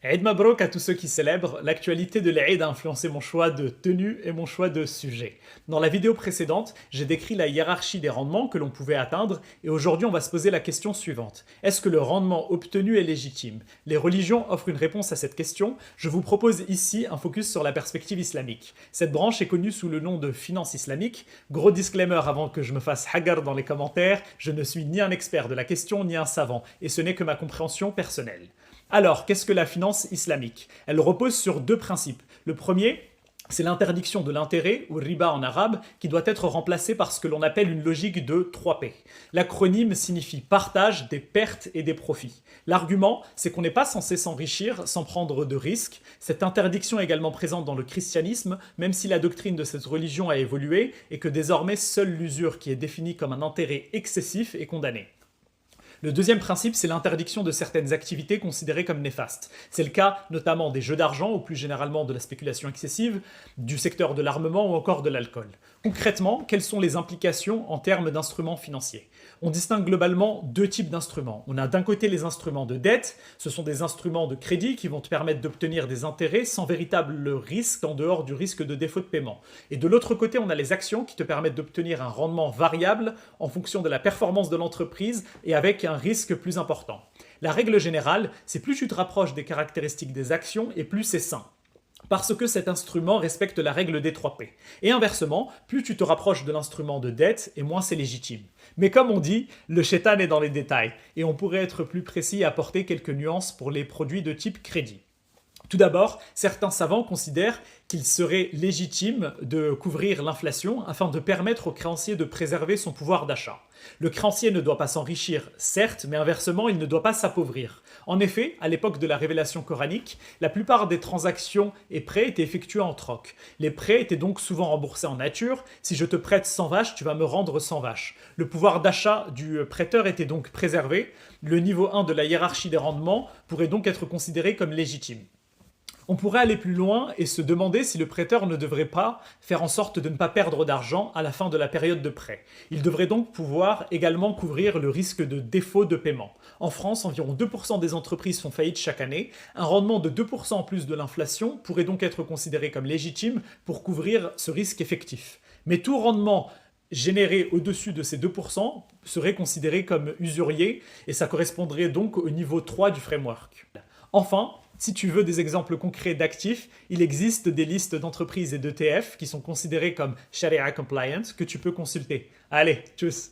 Eid Mabrouk à tous ceux qui célèbrent, l'actualité de l'Eid a influencé mon choix de tenue et mon choix de sujet. Dans la vidéo précédente, j'ai décrit la hiérarchie des rendements que l'on pouvait atteindre et aujourd'hui on va se poser la question suivante. Est-ce que le rendement obtenu est légitime? Les religions offrent une réponse à cette question. Je vous propose ici un focus sur la perspective islamique. Cette branche est connue sous le nom de finance islamique. Gros disclaimer avant que je me fasse hagar dans les commentaires, je ne suis ni un expert de la question ni un savant et ce n'est que ma compréhension personnelle. Alors, qu'est-ce que la finance islamique? Elle repose sur deux principes. Le premier, c'est l'interdiction de l'intérêt, ou riba en arabe, qui doit être remplacée par ce que l'on appelle une logique de 3P. L'acronyme signifie partage des pertes et des profits. L'argument, c'est qu'on n'est pas censé s'enrichir sans prendre de risques. Cette interdiction est également présente dans le christianisme, même si la doctrine de cette religion a évolué et que désormais seule l'usure qui est définie comme un intérêt excessif est condamnée. Le deuxième principe, c'est l'interdiction de certaines activités considérées comme néfastes. C'est le cas notamment des jeux d'argent ou plus généralement de la spéculation excessive, du secteur de l'armement ou encore de l'alcool. Concrètement, quelles sont les implications en termes d'instruments financiers? On distingue globalement deux types d'instruments. On a d'un côté les instruments de dette, ce sont des instruments de crédit qui vont te permettre d'obtenir des intérêts sans véritable risque en dehors du risque de défaut de paiement. Et de l'autre côté, on a les actions qui te permettent d'obtenir un rendement variable en fonction de la performance de l'entreprise et avec un risque plus important. La règle générale, c'est plus tu te rapproches des caractéristiques des actions et plus c'est sain. Parce que cet instrument respecte la règle des 3P. Et inversement, plus tu te rapproches de l'instrument de dette, et moins c'est légitime. Mais comme on dit, le shaitan est dans les détails, et on pourrait être plus précis et apporter quelques nuances pour les produits de type crédit. Tout d'abord, certains savants considèrent qu'il serait légitime de couvrir l'inflation afin de permettre au créancier de préserver son pouvoir d'achat. Le créancier ne doit pas s'enrichir, certes, mais inversement, il ne doit pas s'appauvrir. En effet, à l'époque de la révélation coranique, la plupart des transactions et prêts étaient effectués en troc. Les prêts étaient donc souvent remboursés en nature. Si je te prête 100 vaches, tu vas me rendre 100 vaches. Le pouvoir d'achat du prêteur était donc préservé. Le niveau 1 de la hiérarchie des rendements pourrait donc être considéré comme légitime. On pourrait aller plus loin et se demander si le prêteur ne devrait pas faire en sorte de ne pas perdre d'argent à la fin de la période de prêt. Il devrait donc pouvoir également couvrir le risque de défaut de paiement. En France, environ 2% des entreprises font faillite chaque année. Un rendement de 2% en plus de l'inflation pourrait donc être considéré comme légitime pour couvrir ce risque effectif. Mais tout rendement généré au-dessus de ces 2% serait considéré comme usurier et ça correspondrait donc au niveau 3 du framework. Enfin, si tu veux des exemples concrets d'actifs, il existe des listes d'entreprises et d'ETF qui sont considérés comme Sharia compliant que tu peux consulter. Allez, tchuss!